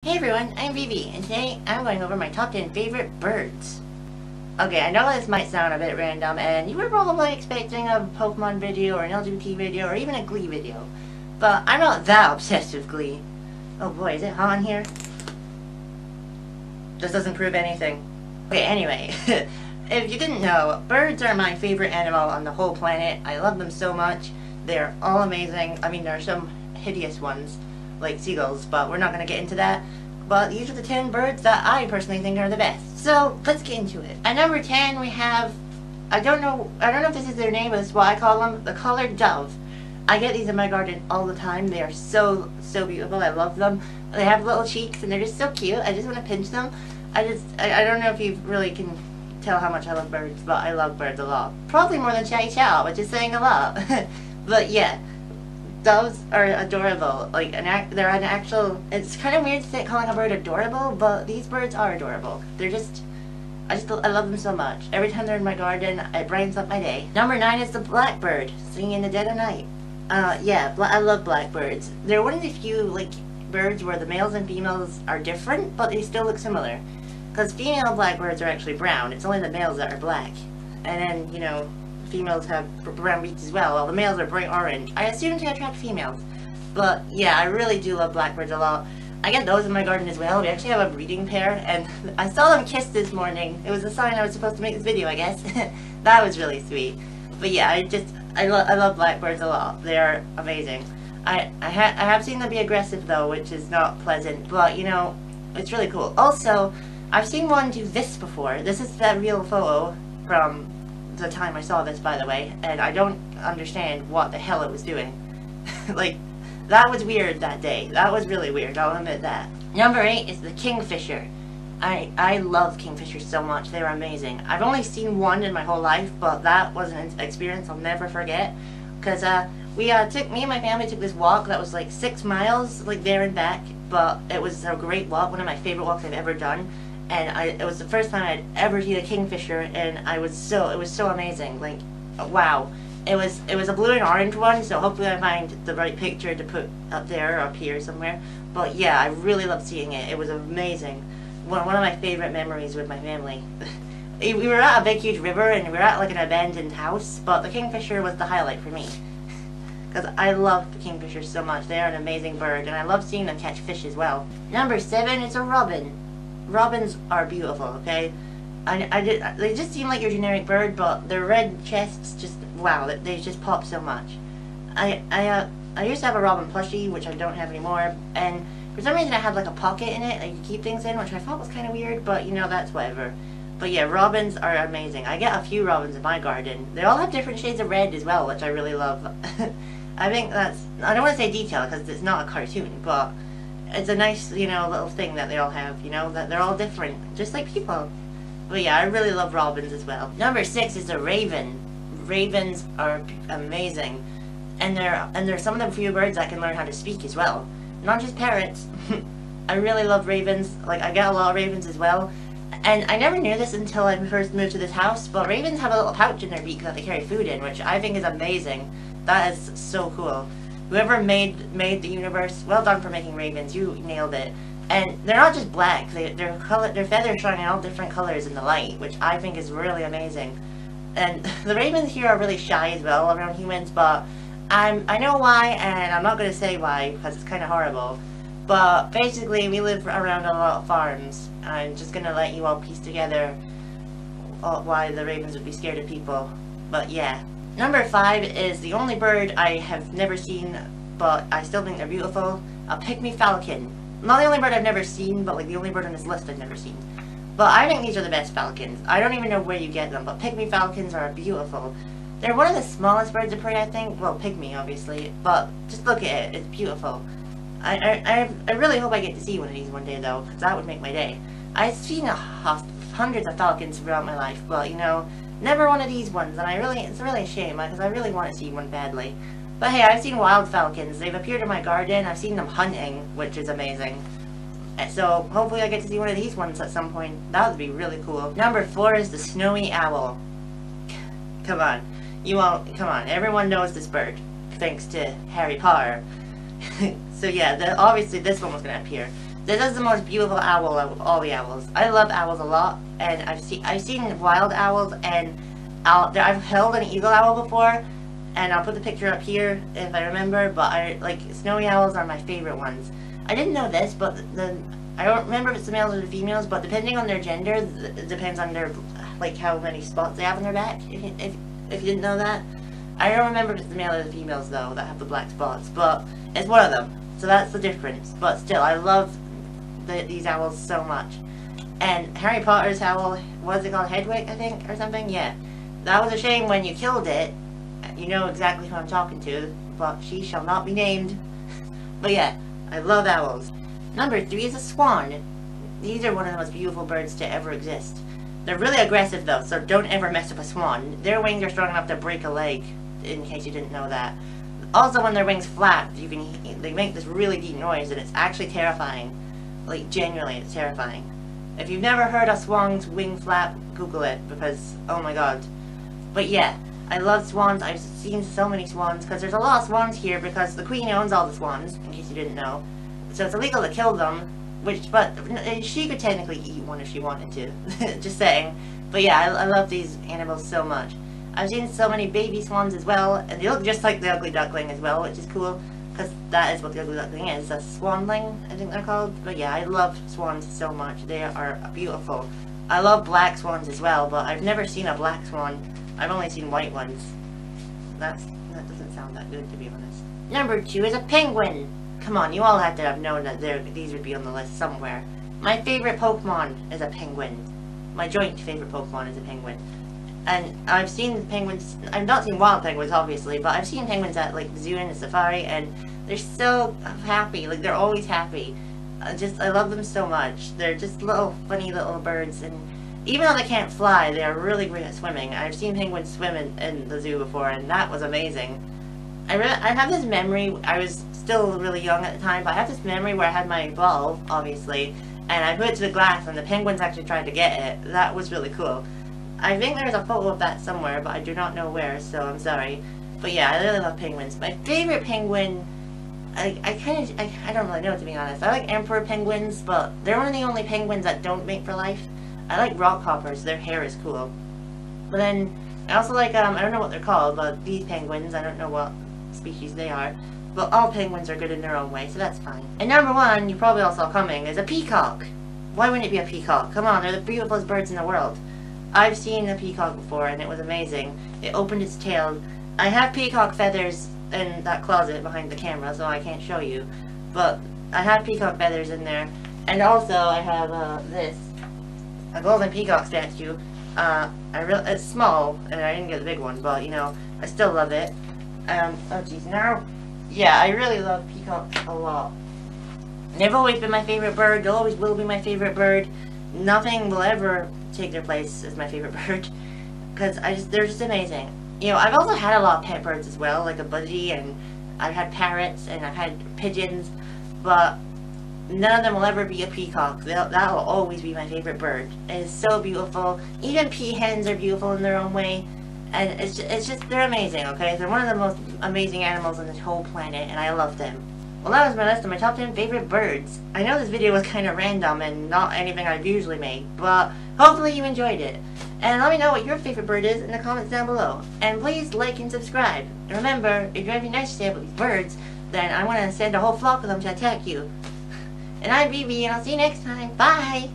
Hey everyone, I'm Vivi, and today I'm going over my top 10 favorite birds. Okay, I know this might sound a bit random, and you were probably expecting a Pokemon video, or an LGBT video, or even a Glee video. But I'm not that obsessed with Glee. Oh boy, is it hot in here? This doesn't prove anything. Okay, anyway, if you didn't know, birds are my favorite animal on the whole planet. I love them so much. They're all amazing. I mean, there are some hideous ones, like seagulls, but we're not going to get into that. But these are the 10 birds that I personally think are the best. So let's get into it. At number 10 we have, I don't know if this is their name, but this is what I call them, the collared dove. I get these in my garden all the time. They are so beautiful. I love them. They have little cheeks and they're just so cute. I just want to pinch them. I don't know if you really can tell how much I love birds, but I love birds a lot. Probably more than Chai Chow, which is saying a lot. But yeah. Doves are adorable. Like they're an actual. It's kind of weird to say calling a bird adorable, but these birds are adorable. They're just. I love them so much. Every time they're in my garden, it brightens up my day. Number 9 is the blackbird, singing in the dead of night. Yeah, I love blackbirds. They're one of the few like birds where the males and females are different, but they still look similar. Because female blackbirds are actually brown. It's only the males that are black. And then you know. Females have brown beaks as well, while the males are bright orange. I assume to attract females. But yeah, I really do love blackbirds a lot. I get those in my garden as well. We actually have a breeding pair, and I saw them kiss this morning. It was a sign I was supposed to make this video, I guess. That was really sweet. But yeah, I love blackbirds a lot. They are amazing. I have seen them be aggressive though, which is not pleasant, but you know, it's really cool. Also, I've seen one do this before. This is that real photo from the time I saw this, by the way, and I don't understand what the hell it was doing. Like, that was weird that day. That was really weird, I'll admit that. Number 8 is the kingfisher. I love kingfishers so much. They're amazing. I've only seen one in my whole life, but that was an experience I'll never forget. Because me and my family took this walk that was like 6 miles, like there and back, but it was a great walk, one of my favorite walks I've ever done. And it was the first time I'd ever seen a kingfisher, and it was so amazing. Like, wow. It was a blue and orange one, so hopefully I find the right picture to put up there or up here somewhere. But yeah, I really loved seeing it. It was amazing. One of my favorite memories with my family. We were at a big huge river, and we were at like an abandoned house, but the kingfisher was the highlight for me. Because I love the kingfishers so much. They are an amazing bird, and I love seeing them catch fish as well. Number 7 is a robin. Robins are beautiful, okay? They just seem like your generic bird, but their red chests just, wow, they just pop so much. I used to have a robin plushie, which I don't have anymore, and for some reason I had like a pocket in it that you could keep things in, which I thought was kind of weird, but you know, that's whatever. But yeah, robins are amazing. I get a few robins in my garden. They all have different shades of red as well, which I really love. I think that's, I don't want to say detail because it's not a cartoon, but it's a nice, you know, little thing that they all have, you know, that they're all different, just like people. But yeah, I really love robins as well. Number 6 is a raven. Ravens are amazing. And they're some of the few birds that can learn how to speak as well. Not just parrots. I really love ravens. Like, I get a lot of ravens as well. And I never knew this until I first moved to this house, but ravens have a little pouch in their beak that they carry food in, which I think is amazing. That is so cool. Whoever made the universe, well done for making ravens. You nailed it. And they're not just black. Their feathers shine in all different colors in the light, which I think is really amazing. And the ravens here are really shy as well around humans, but I know why, and I'm not going to say why because it's kind of horrible. But basically, we live around a lot of farms. I'm just going to let you all piece together why the ravens would be scared of people. But yeah. Number 5 is the only bird I have never seen, but I still think they're beautiful. A Pygmy Falcon. Not the only bird I've never seen, but like the only bird on this list I've never seen. But I think these are the best falcons. I don't even know where you get them, but Pygmy Falcons are beautiful. They're one of the smallest birds of prey, I think. Well, Pygmy, obviously. But just look at it. It's beautiful. I really hope I get to see one of these one day, though, because that would make my day. I've seen hundreds of falcons throughout my life, but, you know, never one of these ones, and it's really a shame, because I really want to see one badly. But hey, I've seen wild falcons. They've appeared in my garden. I've seen them hunting, which is amazing. So hopefully I get to see one of these ones at some point. That would be really cool. Number 4 is the snowy owl. Come on. Come on. Everyone knows this bird, thanks to Harry Potter. So yeah, obviously this one was going to appear. This is the most beautiful owl of all the owls. I love owls a lot, and I've seen wild owls, and I've held an eagle owl before, and I'll put the picture up here if I remember. But like snowy owls are my favorite ones. I didn't know this, but I don't remember if it's the males or the females. But depending on their gender, it depends on their like how many spots they have on their back. If you didn't know that, I don't remember if it's the male or the females though that have the black spots. But it's one of them, so that's the difference. But still, I love these owls so much. And Harry Potter's owl, what is it called, Hedwig, I think, or something? Yeah. That was a shame when you killed it. You know exactly who I'm talking to, but she shall not be named. But yeah, I love owls. Number 3 is a swan. These are one of the most beautiful birds to ever exist. They're really aggressive though, so don't ever mess up a swan. Their wings are strong enough to break a leg, in case you didn't know that. Also, when their wings flap, they make this really deep noise, and it's actually terrifying. Like, genuinely, it's terrifying. If you've never heard a swan's wing flap, Google it, because, oh my god. But yeah, I love swans. I've seen so many swans, because there's a lot of swans here, because the queen owns all the swans, in case you didn't know. So it's illegal to kill them, but she could technically eat one if she wanted to. Just saying. But yeah, I love these animals so much. I've seen so many baby swans as well, and they look just like the ugly duckling as well, which is cool. Because that is what the ugly duckling is, a swanling, I think they're called. But yeah, I love swans so much. They are beautiful. I love black swans as well, but I've never seen a black swan. I've only seen white ones. That doesn't sound that good, to be honest. Number 2 is a penguin. Come on, you all have to have known that these would be on the list somewhere. My favorite Pokemon is a penguin. My joint favorite Pokemon is a penguin. And I've seen penguins, I've not seen wild penguins obviously, but I've seen penguins at like the zoo and the safari, and they're so happy, like they're always happy. I love them so much. They're just little funny little birds, and even though they can't fly, they are really great at swimming. I've seen penguins swim in the zoo before, and that was amazing. I have this memory, I was still really young at the time, but I have this memory where I had my ball, obviously, and I put it to the glass, and the penguins actually tried to get it. That was really cool. I think there's a photo of that somewhere, but I do not know where, so I'm sorry. But yeah, I really love penguins. My favorite penguin, I don't really know, to be honest. I like emperor penguins, but they're one of the only penguins that don't mate for life. I like rockhoppers, their hair is cool. But then, I also like, I don't know what they're called, but these penguins, I don't know what species they are. But all penguins are good in their own way, so that's fine. And number 1, you probably all saw coming, is a peacock. Why wouldn't it be a peacock? Come on, they're the beautifulest birds in the world. I've seen a peacock before, and it was amazing. It opened its tail. I have peacock feathers in that closet behind the camera, so I can't show you. But I have peacock feathers in there. And also, I have a golden peacock statue. It's small, and I didn't get the big one, but, you know, I still love it. Oh jeez, now, yeah, I really love peacocks a lot. They've always been my favorite bird. They always will be my favorite bird. Nothing will ever take their place as my favorite bird, because they're just amazing. You know, I've also had a lot of pet birds as well, like a budgie, and I've had parrots, and I've had pigeons, but none of them will ever be a peacock. That will always be my favorite bird. It is so beautiful. Even peahens are beautiful in their own way, and it's just, they're amazing, okay? They're one of the most amazing animals on this whole planet, and I love them. Well, that was my list of my top 10 favorite birds. I know this video was kind of random and not anything I've usually made, but hopefully you enjoyed it. And let me know what your favorite bird is in the comments down below. And please like and subscribe. And remember, if you have anything nice to say about these birds, then I'm going to send a whole flock of them to attack you. And I'm BB, and I'll see you next time. Bye!